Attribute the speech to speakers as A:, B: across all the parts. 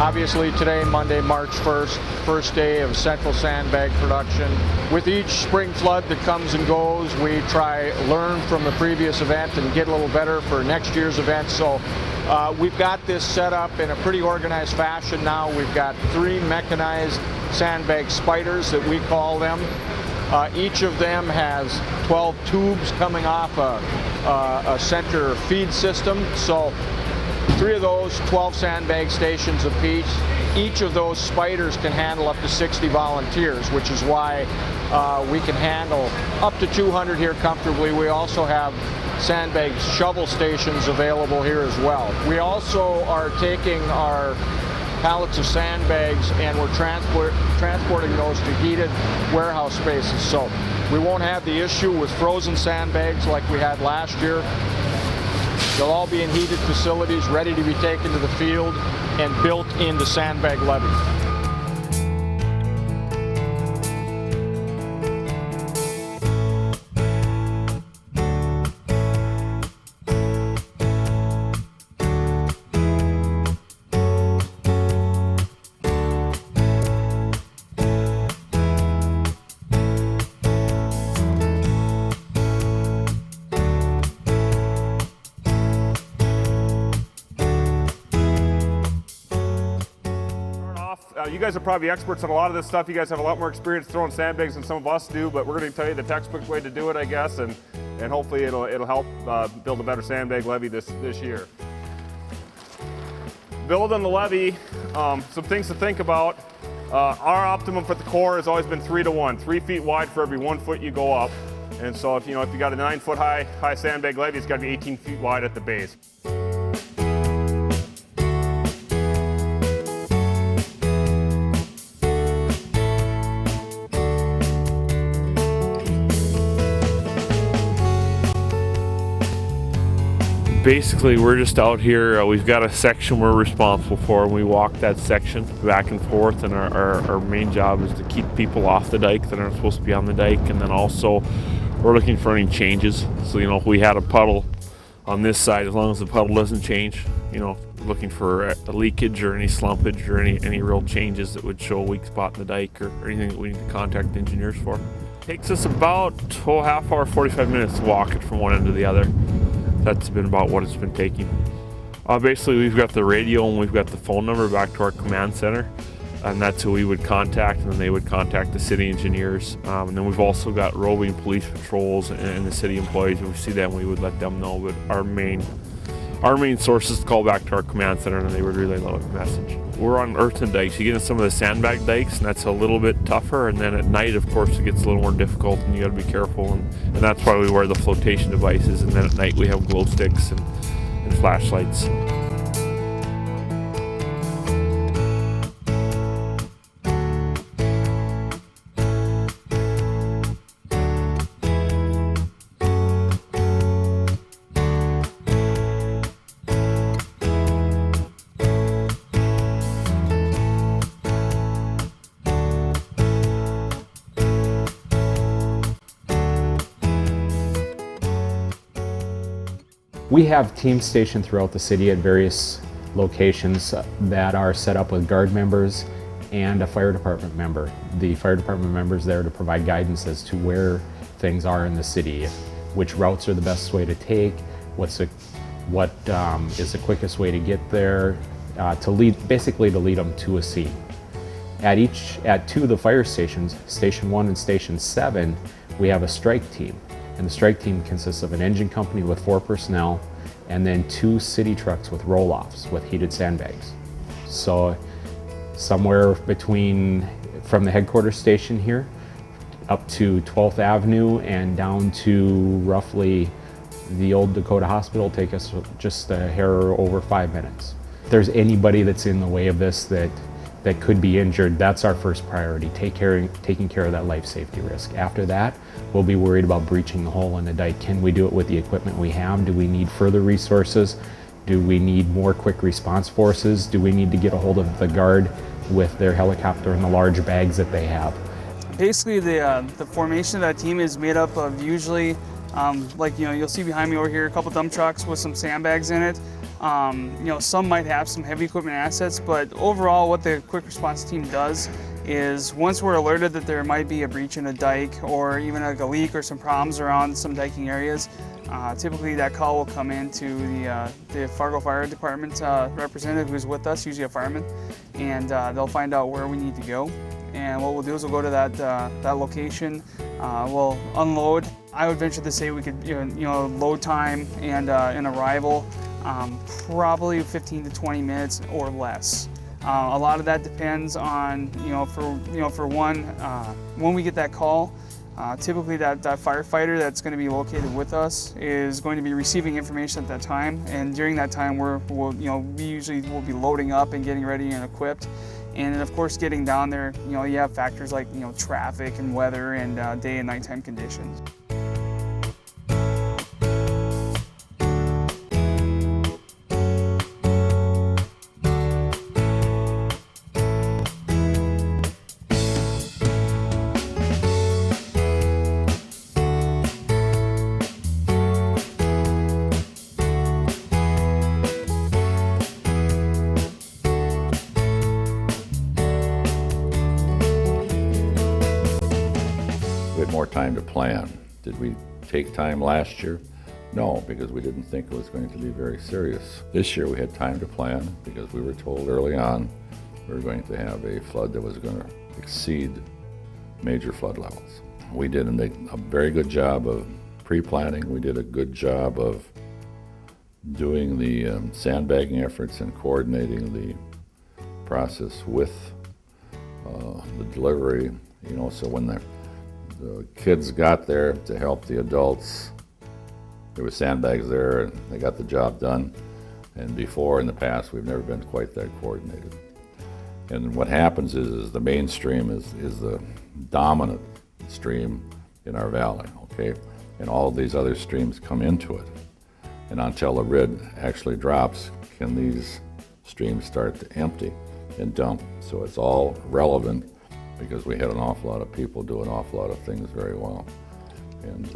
A: Obviously today, Monday, March 1st, first day of Central Sandbag production. With each spring flood that comes and goes, we learn from the previous event and get a little better for next year's event. So we've got this set up in a pretty organized fashion now. We've got 3 mechanized sandbag spiders that we call them. Each of them has 12 tubes coming off a center feed system. So 3 of those, 12 sandbag stations apiece. Each of those spiders can handle up to 60 volunteers, which is why we can handle up to 200 here comfortably. We also have sandbag shovel stations available here as well. We also are taking our pallets of sandbags and we're transporting those to heated warehouse spaces. So we won't have the issue with frozen sandbags like we had last year. They'll all be in heated facilities, ready to be taken to the field and built into sandbag levees.
B: You guys are probably experts on a lot of this stuff. You guys have a lot more experience throwing sandbags than some of us do, but we're going to tell you the textbook way to do it, I guess, and hopefully it'll help build a better sandbag levee this year. Building the levee, some things to think about. Our optimum for the core has always been 3 to 1, 3 feet wide for every 1 foot you go up. And so if you got a 9 foot high sandbag levee, it's got to be 18 feet wide at the base. Basically, we're just out here. We've got a section we're responsible for, and we walk that section back and forth. And our main job is to keep people off the dike that aren't supposed to be on the dike. And then also, we're looking for any changes. So, if we had a puddle on this side, as long as the puddle doesn't change, looking for a leakage or any slumpage or any real changes that would show a weak spot in the dike or anything that we need to contact the engineers for. It takes us about half hour, 45 minutes to walk it from one end to the other. That's been about what it's been taking. Basically, we've got the radio and we've got the phone number back to our command center, and that's who we would contact, and then they would contact the city engineers. And then we've also got roving police patrols and the city employees. If we see them, we would let them know. But our main source is to call back to our command center, and they would relay the message. We're on earthen dikes. You get into some of the sandbag dikes, and that's a little bit tougher. And then at night, of course, it gets a little more difficult, and you got to be careful. And that's why we wear the flotation devices. And then at night, we have glow sticks and flashlights.
C: We have teams stationed throughout the city at various locations that are set up with guard members and a fire department member. The fire department member is there to provide guidance as to where things are in the city, which routes are the best way to take, what is the quickest way to get there, basically to lead them to a scene. At 2 of the fire stations, Station 1 and Station 7, we have a strike team. And the strike team consists of an engine company with 4 personnel and then 2 city trucks with roll-offs with heated sandbags. So somewhere from the headquarters station here up to 12th Avenue and down to roughly the old Dakota Hospital take us just a hair over 5 minutes. If there's anybody that's in the way of this that could be injured, that's our first priority, taking care of that life safety risk. After that, we'll be worried about breaching the hole in the dike. Can we do it with the equipment we have? Do we need further resources? Do we need more quick response forces? Do we need to get a hold of the guard with their helicopter and the large bags that they have?
D: Basically, the formation of that team is made up of usually, you'll see behind me over here, a couple dump trucks with some sandbags in it. Some might have some heavy equipment assets, but overall what the quick response team does is once we're alerted that there might be a breach in a dike or even like a leak or some problems around some diking areas, typically that call will come in to the Fargo Fire Department representative who's with us, usually a fireman, and they'll find out where we need to go. And what we'll do is we'll go to that location, we'll unload. I would venture to say we could, load time and arrival probably 15 to 20 minutes or less. A lot of that depends on, for one, when we get that call, typically that firefighter that's going to be located with us is going to be receiving information at that time, and during that time we usually will be loading up and getting ready and equipped. And then of course getting down there, you have factors like traffic and weather and day and nighttime conditions.
E: We had more time to plan. Did we take time last year? No, because we didn't think it was going to be very serious. This year we had time to plan because we were told early on we were going to have a flood that was going to exceed major flood levels. We did a very good job of pre-planning. We did a good job of doing the sandbagging efforts and coordinating the process with the delivery, so when the kids got there to help the adults, there were sandbags there and they got the job done. And before, in the past, we've never been quite that coordinated. And what happens is the mainstream is the dominant stream in our valley, okay? And all of these other streams come into it. And until the rid actually drops, can these streams start to empty and dump. So it's all relevant because we had an awful lot of people do an awful lot of things very well. And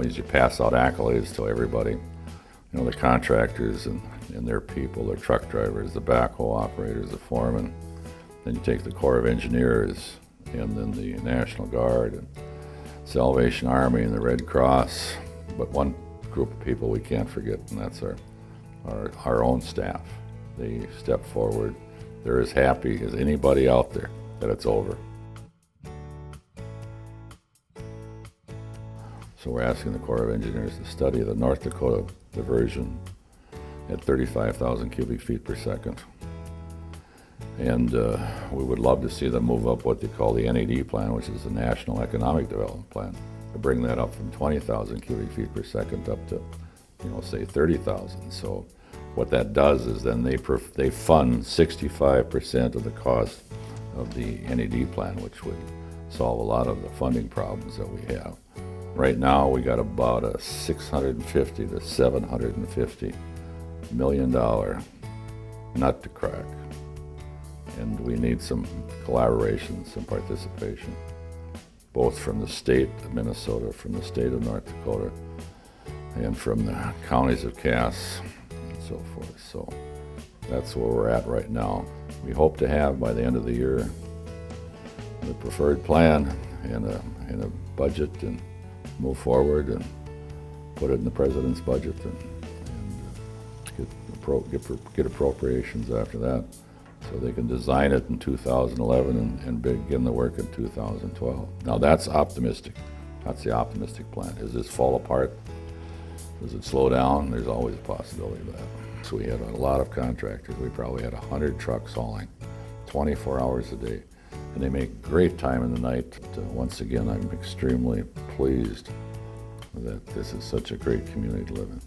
E: as you pass out accolades to everybody, the contractors and their people, their truck drivers, the backhoe operators, the foremen, then you take the Corps of Engineers and then the National Guard and Salvation Army and the Red Cross. But one group of people we can't forget, and that's our own staff. They step forward. They're as happy as anybody out there that it's over. So we're asking the Corps of Engineers to study the North Dakota diversion at 35,000 cubic feet per second. And we would love to see them move up what they call the NAD Plan, which is the National Economic Development Plan, to bring that up from 20,000 cubic feet per second up to, say 30,000. So what that does is then they fund 65% of the cost of the NAD Plan, which would solve a lot of the funding problems that we have. Right now, we got about a $650 to $750 million nut to crack. And we need some collaboration, some participation, both from the state of Minnesota, from the state of North Dakota, and from the counties of Cass, and so forth. So that's where we're at right now. We hope to have, by the end of the year, the preferred plan and a budget, and move forward and put it in the president's budget and get appropriations after that, so they can design it in 2011 and begin the work in 2012. Now that's optimistic. That's the optimistic plan. Does this fall apart? Does it slow down? There's always a possibility of that. So we had a lot of contractors. We probably had 100 trucks hauling 24 hours a day. And they make great time in the night. Once again, I'm extremely pleased that this is such a great community to live in.